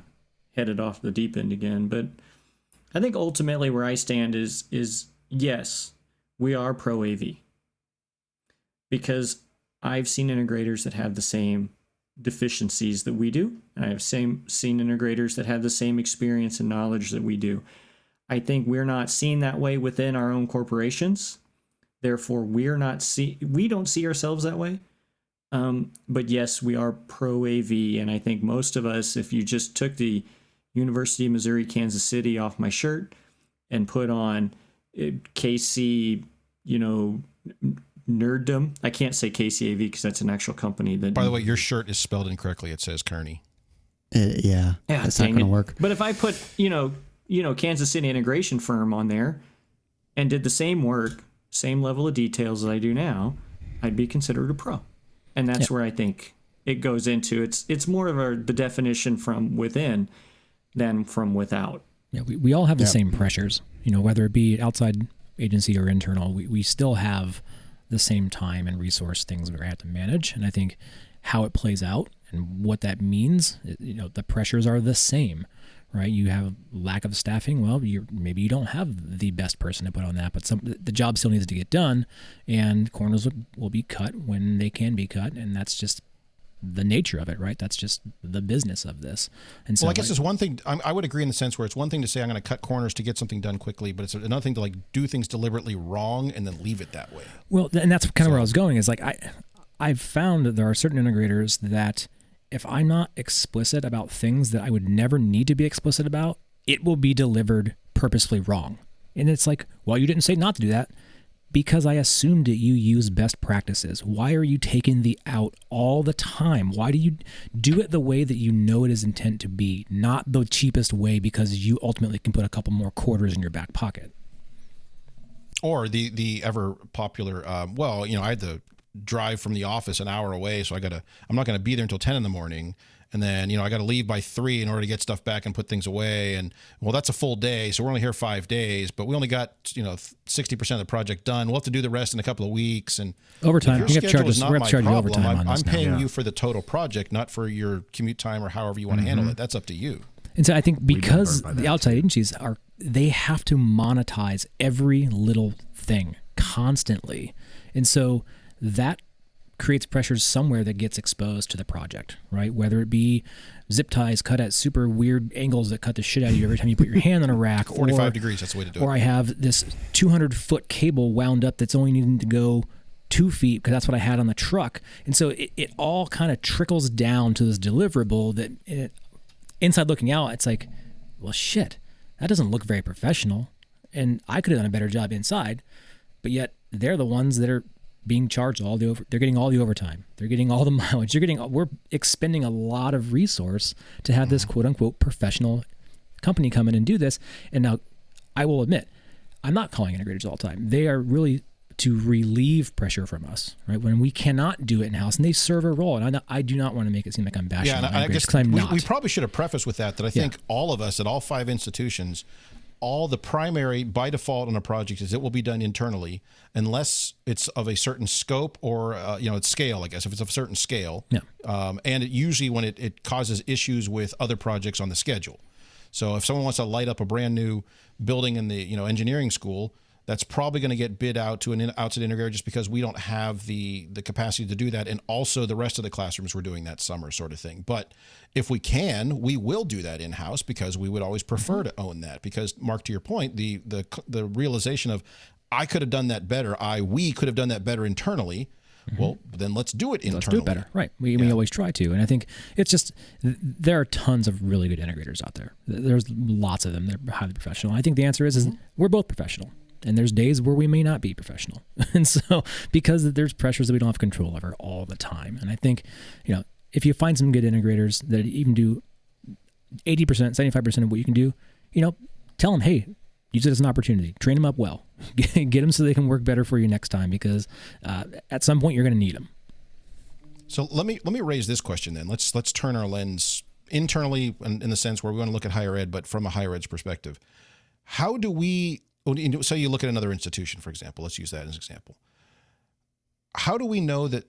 headed off the deep end again, but I think ultimately where I stand is yes, we are pro AV, because I've seen integrators that have the same deficiencies that we do, and I have seen integrators that have the same experience and knowledge that we do. I think we're not seen that way within our own corporations. Therefore, we don't see ourselves that way. But yes, we are pro AV, and I think most of us, if you just took the University of Missouri Kansas City off my shirt and put on KC, nerddom. I can't say KCAV because that's an actual company. That, by the way, your shirt is spelled incorrectly. It says Kearney. Yeah, that's not dang going to it. work. But if I put Kansas City integration firm on there and did the same work, same level of details that I do now, I'd be considered a pro. And that's where I think it goes into. It's more of the definition from within than from without. Yeah, we all have the same pressures, whether it be outside agency or internal. We still have the same time and resource things we have to manage. And I think how it plays out and what that means, the pressures are the same, right? You have lack of staffing. Well, maybe you don't have the best person to put on that, but the job still needs to get done, and corners will be cut when they can be cut. And that's just the nature of it, right? That's just the business of this. And so, Well, I guess it's one thing. I would agree in the sense where it's one thing to say I'm going to cut corners to get something done quickly, but it's another thing to do things deliberately wrong and then leave it that way. Well, and that's kind of where I was going. Is I've found that there are certain integrators that if I'm not explicit about things that I would never need to be explicit about, it will be delivered purposefully wrong. And it's like, well, you didn't say not to do that. Because I assumed that you use best practices. Why are you taking the out all the time? Why do you do it the way that you know it is intended to be, not the cheapest way because you ultimately can put a couple more quarters in your back pocket? Or the ever popular, I had to drive from the office an hour away, so I'm not going to be there until 10 in the morning. And then, I got to leave by 3 in order to get stuff back and put things away. And, well, that's a full day. So we're only here 5 days, but we only got, 60% of the project done. We'll have to do the rest in a couple of weeks. And Overtime. your We have to schedule charge is us- not we have to my charge you problem. overtime on I'm this now. paying Yeah. you for the total project, not for your commute time or however you want to handle it. That's up to you. And so I think because burned by the that, outside agencies they have to monetize every little thing constantly. And so that creates pressures somewhere that gets exposed to the project, right? Whether it be zip ties cut at super weird angles that cut the shit out of you every time you put your hand on a rack. 45 degrees, that's the way to do Or it. I have this 200-foot cable wound up that's only needing to go 2 feet because that's what I had on the truck. And so it all kind of trickles down to this deliverable that inside looking out, it's like, well, shit, that doesn't look very professional. And I could have done a better job inside, but yet they're the ones that are being charged they're getting all the overtime. They're getting all the mileage. We're expending a lot of resource to have this quote unquote professional company come in and do this. And now I will admit, I'm not calling integrators all the time. They are really to relieve pressure from us, right? When we cannot do it in-house, and they serve a role. And I do not want to make it seem like I'm bashing on integrators, because I'm not. We probably should have prefaced with that I think all of us at all 5 institutions, all the primary by default on a project is it will be done internally unless it's of a certain scope or it's scale, I guess, if it's of a certain scale. Yeah. And it usually when it causes issues with other projects on the schedule. So if someone wants to light up a brand new building in the engineering school, that's probably going to get bid out to an outside integrator just because we don't have the capacity to do that. And also the rest of the classrooms we're doing that summer sort of thing. But if we can, we will do that in-house because we would always prefer to own that. Because, Mark, to your point, the realization of I could have done that better, we could have done that better internally. Well, then let's do it internally. Let's do it better. Right. We always try to. And I think it's just, there are tons of really good integrators out there. There's lots of them. They're highly professional. I think the answer is we're both professional. And there's days where we may not be professional. And so, because there's pressures that we don't have control over all the time. And I think, if you find some good integrators that even do 80%, 75% of what you can do, tell them, hey, use it as an opportunity. Train them up well. Get them so they can work better for you next time, because at some point you're going to need them. So let me raise this question then. Let's turn our lens internally in the sense where we want to look at higher ed, but from a higher ed's perspective. How do we... So you look at another institution, for example. Let's use that as an example. How do we know that?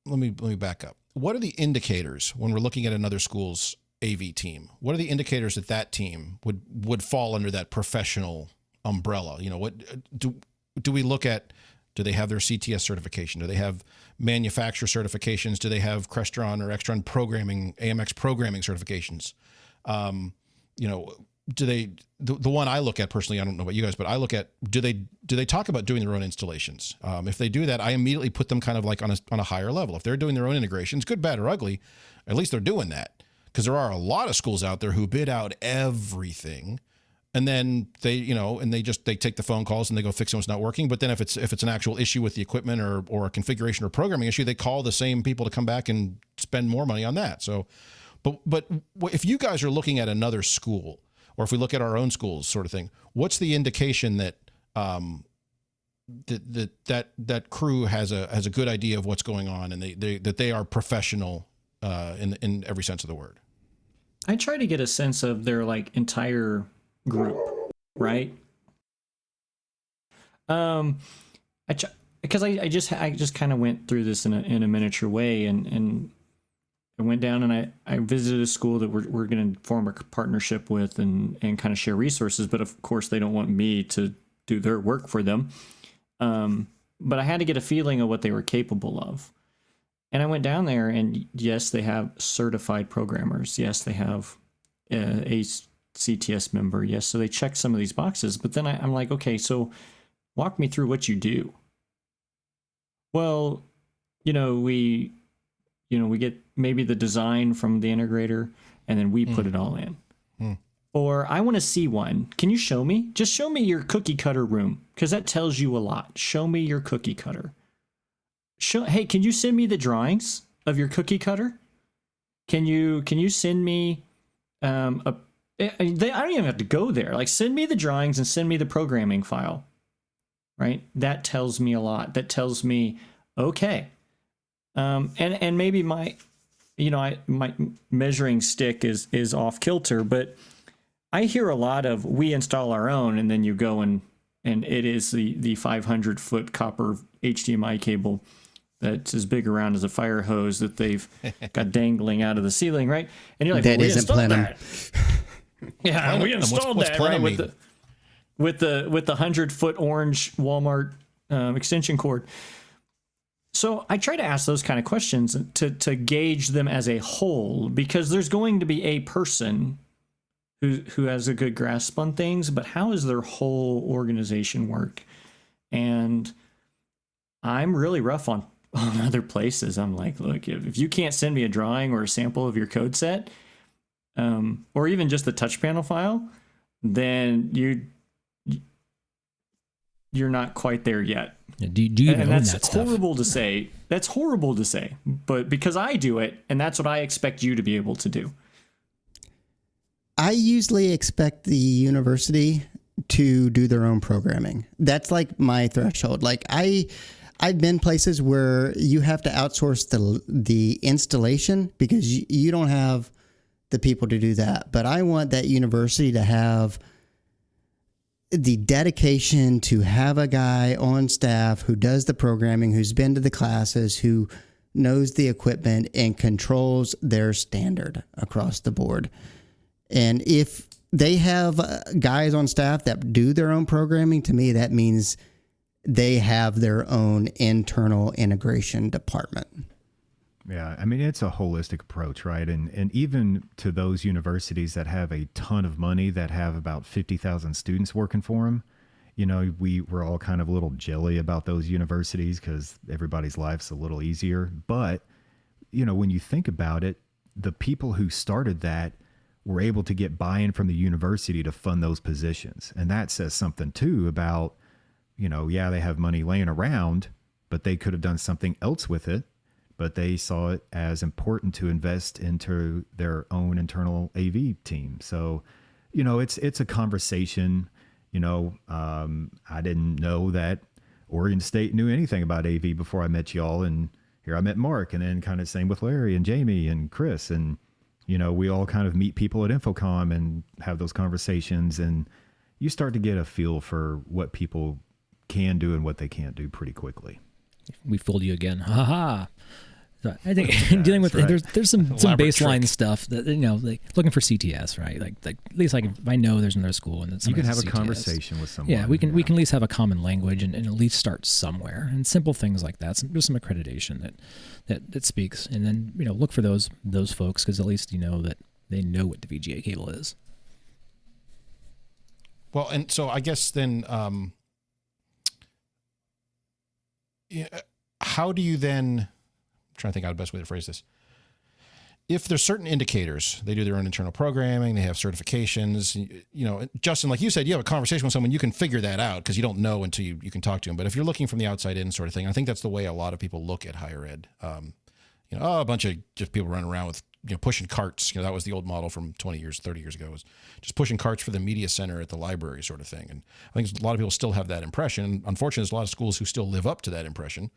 Let me back up. What are the indicators when we're looking at another school's AV team? What are the indicators that team would fall under that professional umbrella? What do we look at? Do they have their CTS certification? Do they have manufacturer certifications? Do they have Crestron or Extron programming, AMX programming certifications? Do they, the one I look at personally, I don't know about you guys, but I look at, do they talk about doing their own installations? If they do that, I immediately put them kind of like on a higher level. If they're doing their own integrations, good, bad, or ugly, at least they're doing that. Because there are a lot of schools out there who bid out everything, and then they take the phone calls and they go fix what's not working. But then if it's an actual issue with the equipment or a configuration or programming issue, they call the same people to come back and spend more money on that. So, but if you guys are looking at another school, or if we look at our own schools sort of thing, what's the indication that that crew has a good idea of what's going on and they are professional in every sense of the word? I try to get a sense of their entire group, right? Because I just kind of went through this in a miniature way, and I went down and I visited a school that we're going to form a partnership with and kind of share resources. But of course, they don't want me to do their work for them. But I had to get a feeling of what they were capable of. And I went down there, and yes, they have certified programmers. Yes, they have a CTS member. Yes, so they check some of these boxes. But then I'm like, okay, so walk me through what you do. Well, we get maybe the design from the integrator, and then we put it all in. Or I want to see one. Can you show me? Just show me your cookie cutter room, because that tells you a lot. Show me your cookie cutter. Hey, can you send me the drawings of your cookie cutter? Can you send me I don't even have to go there. Send me the drawings and send me the programming file. Right? That tells me a lot. That tells me, okay. And maybe my measuring stick is off kilter, but I hear a lot of we install our own, and then you go and it is the 500-foot copper HDMI cable that's as big around as a fire hose that they've got dangling out of the ceiling, right? And you're like, that well, isn't plenum. Yeah, we installed that, right? With the 100-foot orange Walmart extension cord. So I try to ask those kind of questions to gauge them as a whole, because there's going to be a person who has a good grasp on things, but how does their whole organization work? And I'm really rough on other places. I'm like, look, if you can't send me a drawing or a sample of your code set, or even just the touch panel file, then you're not quite there yet. Yeah, do you even own that stuff? That's horrible to say. That's horrible to say, but because I do it, and that's what I expect you to be able to do. I usually expect the university to do their own programming. That's like my threshold. Like I've been places where you have to outsource the installation because you don't have the people to do that. But I want that university to have the dedication to have a guy on staff who does the programming, who's been to the classes, who knows the equipment and controls their standard across the board. And if they have guys on staff that do their own programming, to me, that means they have their own internal integration department. Yeah, I mean, it's a holistic approach, right? And even to those universities that have a ton of money, that have about 50,000 students working for them, you know, we're all kind of a little jelly about those universities because everybody's life's a little easier. But, you know, when you think about it, the people who started that were able to get buy-in from the university to fund those positions. And that says something, too, about, you know, yeah, they have money laying around, but they could have done something else with it. But they saw it as important to invest into their own internal AV team. So, you know, it's a conversation. You know, I didn't know that Oregon State knew anything about AV before I met y'all. And here I met Mark, and then kind of same with Larry and Jamie and Chris. And, you know, we all kind of meet people at Infocom and have those conversations. And you start to get a feel for what people can do and what they can't do pretty quickly. We fooled you again. Ha ha. So I think dealing with right. there's some baseline trick. Stuff that, you know, like looking for CTS, right? Like at least if I know there's another school and you can have a conversation with someone. Yeah, we can at least have a common language and at least start somewhere. And simple things like that. There's some accreditation that speaks, and then, you know, look for those folks, because at least you know that they know what the VGA cable is. Well, and so I guess then, how do you then? I'm trying to think out the best way to phrase this. If there's certain indicators, they do their own internal programming, they have certifications, you know, Justin, like you said, you have a conversation with someone, you can figure that out because you don't know until you can talk to them. But if you're looking from the outside in sort of thing, I think that's the way a lot of people look at higher ed. You know, a bunch of just people running around with, you know, pushing carts. You know, that was the old model from 20 years, 30 years ago, was just pushing carts for the media center at the library sort of thing. And I think a lot of people still have that impression. Unfortunately, there's a lot of schools who still live up to that impression.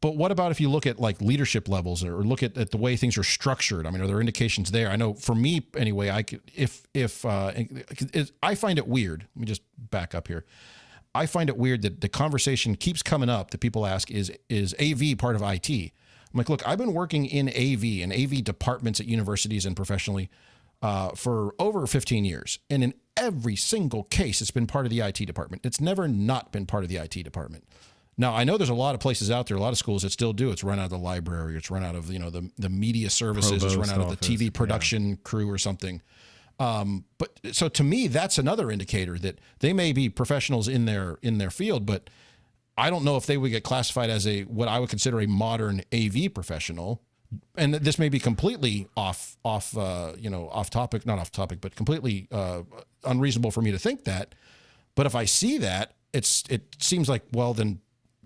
But what about if you look at like leadership levels or look at the way things are structured? I mean, are there indications there? I know for me anyway, I could, I find it weird. Let me just back up here. I find it weird that the conversation keeps coming up that people ask, is AV part of IT? I'm like, look, I've been working in AV and AV departments at universities and professionally for over 15 years. And in every single case, it's been part of the IT department. It's never not been part of the IT department. Now, I know there's a lot of places out there, a lot of schools that still do. It's run out of the library. It's run out of, you know, the media services. It's run out of the TV production crew or something. But so to me, that's another indicator that they may be professionals in their field, but I don't know if they would get classified as what I would consider a modern AV professional. And this may be completely off topic, not off topic, but completely unreasonable for me to think that. But if I see that, it seems like, well, then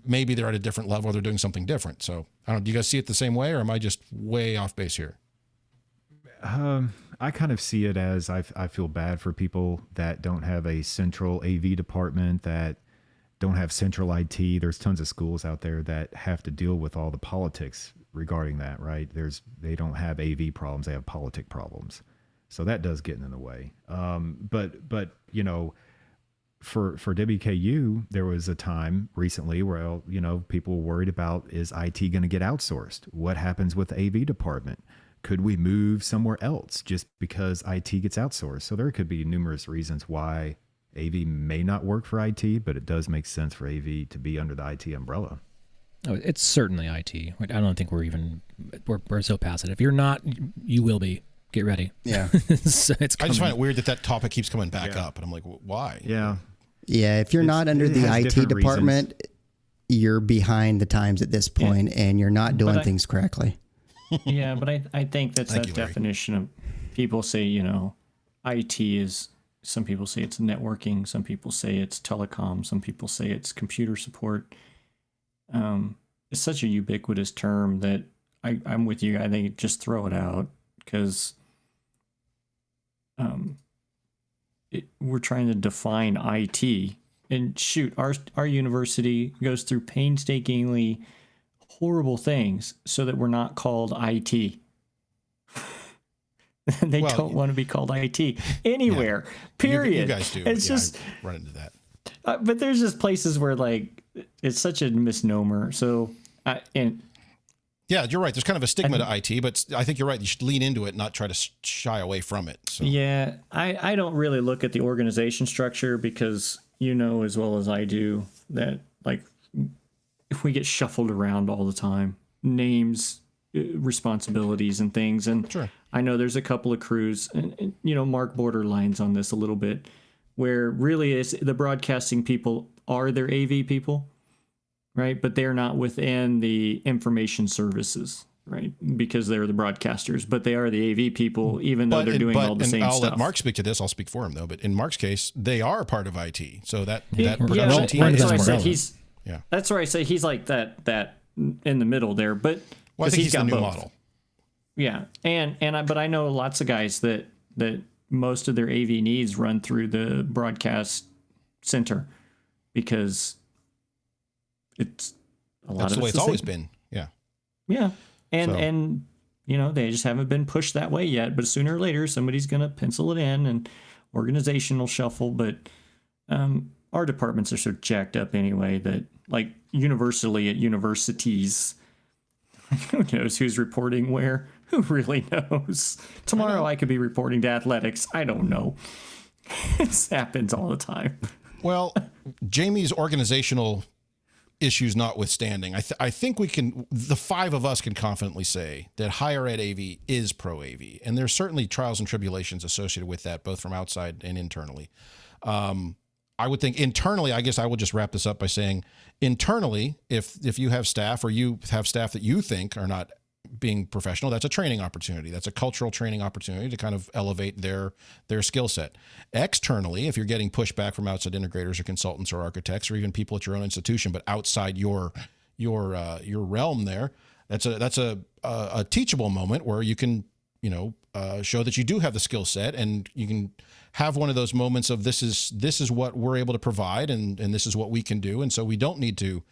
maybe they're at a different level, or they're doing something different. So I don't know, do you guys see it the same way, or am I just way off base here? I kind of see it as I feel bad for people that don't have a central AV department, that don't have central IT. There's tons of schools out there that have to deal with all the politics regarding that, right? They don't have AV problems, they have politic problems. So that does get in the way. But you know, for WKU, there was a time recently where, you know, people were worried about, is IT going to get outsourced? What happens with the AV department? Could we move somewhere else just because IT gets outsourced? So there could be numerous reasons why AV may not work for IT, but it does make sense for AV to be under the IT umbrella. Oh, it's certainly IT. I don't think we're so past it. If you're not, you will be. Get ready. Yeah. So I just find it weird that topic keeps coming back up, and I'm like, why? Yeah. Yeah, if you're not under the IT department, you're behind the times at this point, and you're not doing things correctly. Yeah, but I think that's that definition of, people say, you know, IT is, some people say it's networking, some people say it's telecom, some people say it's computer support. It's such a ubiquitous term that I'm with you. I think just throw it out, because we're trying to define IT. And shoot, our university goes through painstakingly horrible things so that we're not called IT. They don't want to be called IT anywhere. Period. You guys do. It's just I run into that. But there's just places where like it's such a misnomer. So yeah, you're right. There's kind of a stigma to IT, but I think you're right. You should lean into it, not try to shy away from it. So. Yeah, I don't really look at the organization structure because you know as well as I do that like if we get shuffled around all the time, names, responsibilities, and things. And sure. I know there's a couple of crews, and you know Mark borderlines on this a little bit, where really is the broadcasting people are their AV people. Right, but they're not within the information services, right? Because they're the broadcasters, but they are the AV people, even though they're doing all the same I'll stuff. let Mark speak to this. I'll speak for him though. But in Mark's case, they are part of IT, so that Yeah, production team. that's why I said he's. That's where I say he's like that in the middle there. But I think he's got the new both. model. Yeah, but I know lots of guys that most of their AV needs run through the broadcast center because. It's a lot That's of the way it's it's the always same. been. Yeah. And So- and you know, they just haven't been pushed that way yet, but sooner or later somebody's going to pencil it in and organizational shuffle, but our departments are so jacked up anyway that like universally at universities who knows who's reporting where? Who really knows? Tomorrow I could be reporting to athletics. I don't know. This happens all the time. Well, Jamie's organizational issues notwithstanding, I think we can, the five of us can confidently say that higher ed AV is pro AV, and there's certainly trials and tribulations associated with that, both from outside and internally. I would think internally, I guess I will just wrap this up by saying internally, if you have staff or you have staff that you think are not being professional, that's a training opportunity. That's a cultural training opportunity to kind of elevate their skill set. Externally, if you're getting pushback from outside integrators or consultants or architects or even people at your own institution, but outside your realm there, that's a teachable moment where you can, show that you do have the skill set, and you can have one of those moments of this is what we're able to provide, and this is what we can do. And so we don't need to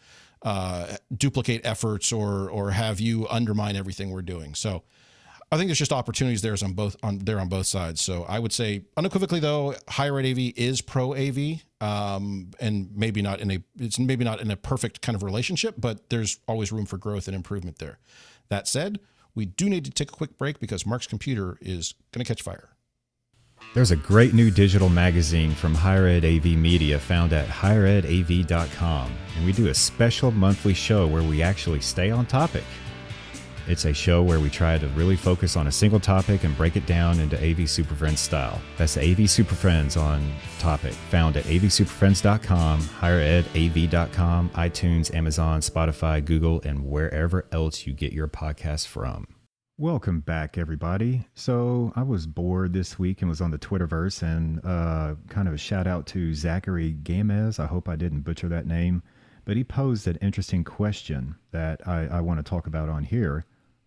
duplicate efforts or have you undermine everything we're doing. So I think there's just opportunities there on both sides. So I would say unequivocally though, higher ed AV is pro AV, and maybe not in a perfect kind of relationship, but there's always room for growth and improvement there. That said, we do need to take a quick break because Mark's computer is going to catch fire. There's a great new digital magazine from Higher Ed AV Media found at higherEdAV.com, and we do a special monthly show where we actually stay on topic. It's a show where we try to really focus on a single topic and break it down into AV SuperFriends style. That's the AV SuperFriends on topic, found at avsuperfriends.com, higheredav.com, iTunes, Amazon, Spotify, Google, and wherever else you get your podcasts from. Welcome back, everybody. So I was bored this week and was on the Twitterverse, and kind of a shout out to Zachary Gamez. I hope I didn't butcher that name, but he posed an interesting question that I want to talk about on here.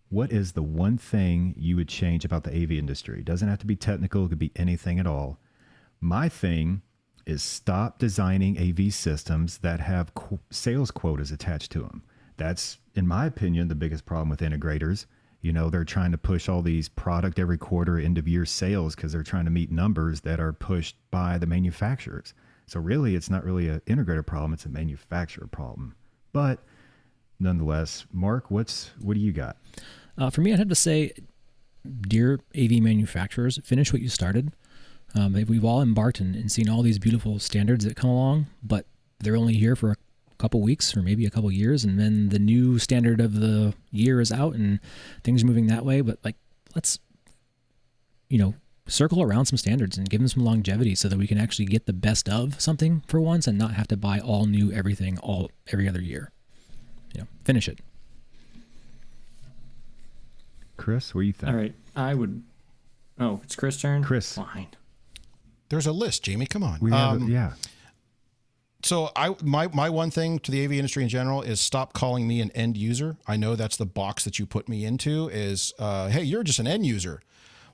What is the one thing you would change about the AV industry? It doesn't have to be technical. It could be anything at all. My thing is stop designing AV systems that have sales quotas attached to them. That's, in my opinion, the biggest problem with integrators. They're trying to push all these product every quarter end of year sales because they're trying to meet numbers that are pushed by the manufacturers. So really, it's not really an integrator problem. It's a manufacturer problem. But nonetheless, Mark, what do you got? For me, I'd have to say, dear AV manufacturers, finish what you started. We've all embarked and seen all these beautiful standards that come along, but they're only here for a couple weeks or maybe a couple years, and then the new standard of the year is out and things are moving that way. But let's circle around some standards and give them some longevity so that we can actually get the best of something for once and not have to buy all new everything every other year. Finish it. Chris, what do you think? All right, it's Chris' turn. Chris, fine. There's a list, Jamie. Come on. We have yeah. So my one thing to the AV industry in general is stop calling me an end user. I know that's the box that you put me into is, hey, you're just an end user.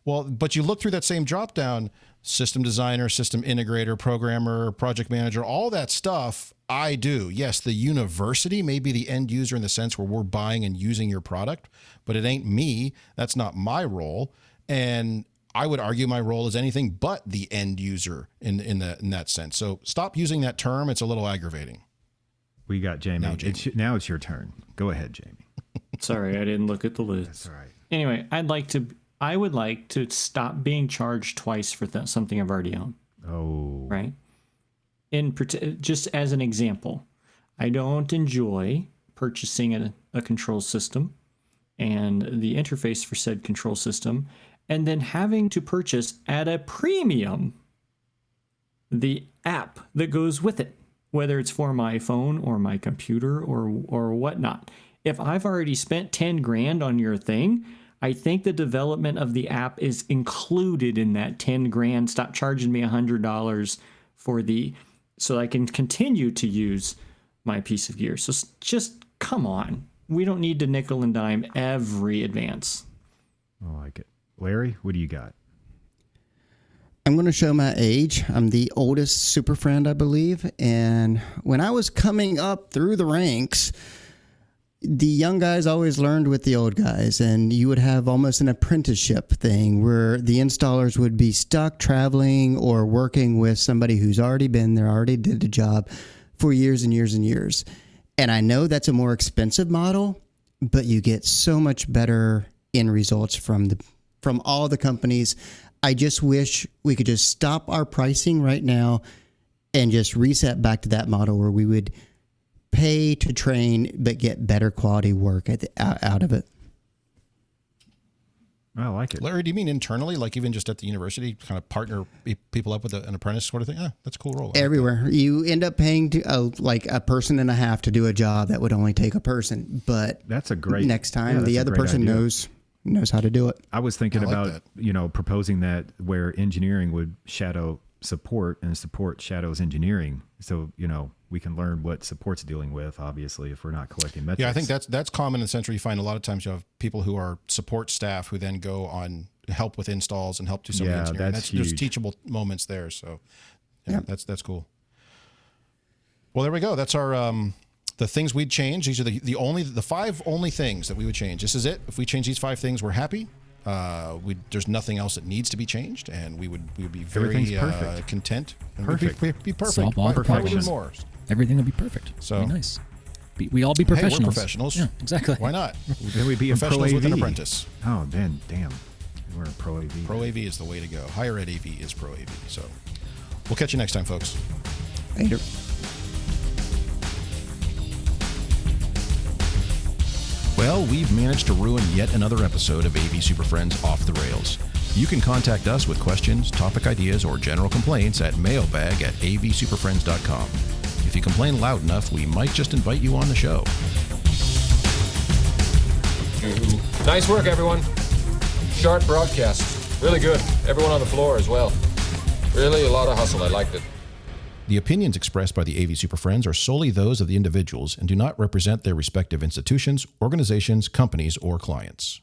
Well, but you look through that same drop down, system designer, system integrator, programmer, project manager, all that stuff I do. Yes, the university may be the end user in the sense where we're buying and using your product, but it ain't me. That's not my role. And I would argue my role is anything but the end user in that sense. So stop using that term. It's a little aggravating. We got Jamie. Now it's your turn. Go ahead, Jamie. Sorry, I didn't look at the list. That's all right. Anyway, I would like to stop being charged twice for something I've already owned. Oh. Right? Just as an example, I don't enjoy purchasing a control system and the interface for said control system, and then having to purchase at a premium the app that goes with it, whether it's for my phone or my computer or whatnot. If I've already spent 10 grand on your thing, I think the development of the app is included in that 10 grand. Stop charging me $100 so I can continue to use my piece of gear. So just come on. We don't need to nickel and dime every advance. I like it. Larry, what do you got? I'm going to show my age. I'm the oldest super friend, I believe. And when I was coming up through the ranks, the young guys always learned with the old guys, and you would have almost an apprenticeship thing where the installers would be stuck traveling or working with somebody who's already been there, already did the job for years and years and years. And I know that's a more expensive model, but you get so much better end results from all the companies. I just wish we could just stop our pricing right now and just reset back to that model where we would pay to train but get better quality work out of it. I like it. Larry, do you mean internally, like even just at the university, kind of partner people up with an apprentice sort of thing? That's a cool role. Everywhere. You end up paying like a person and a half to do a job that would only take a person. But that's a great next time the other person knows how to do it. I was thinking about, proposing that where engineering would shadow support and support shadows engineering. So, we can learn what support's dealing with, obviously, if we're not collecting metrics. Yeah, I think that's common in the sense where you find a lot of times you have people who are support staff who then go on help with installs and help do some engineering. That's huge. There's teachable moments there. So that's cool. Well, there we go. That's our the things we'd change. These are the 5 only things that we would change. This is it. If we change these 5 things, we're happy. There's nothing else that needs to be changed, and we would be very content. And perfect. We'd be perfect. Solve all Why would we do problems. more? Everything would be perfect. So it'd be nice. We all be professionals. Hey, we're professionals. Yeah, exactly. Why not? Then we'd be professionals in with Pro an AV. apprentice. Oh, then damn, we're in Pro AV. Pro AV is the way to go. Higher Ed AV is Pro AV. So we'll catch you next time, folks. Later. Well, we've managed to ruin yet another episode of AV Super Friends Off the Rails. You can contact us with questions, topic ideas, or general complaints at mailbag@avsuperfriends.com. If you complain loud enough, we might just invite you on the show. Nice work, everyone. Sharp broadcast. Really good. Everyone on the floor as well. Really a lot of hustle. I liked it. The opinions expressed by the AV Super Friends are solely those of the individuals and do not represent their respective institutions, organizations, companies, or clients.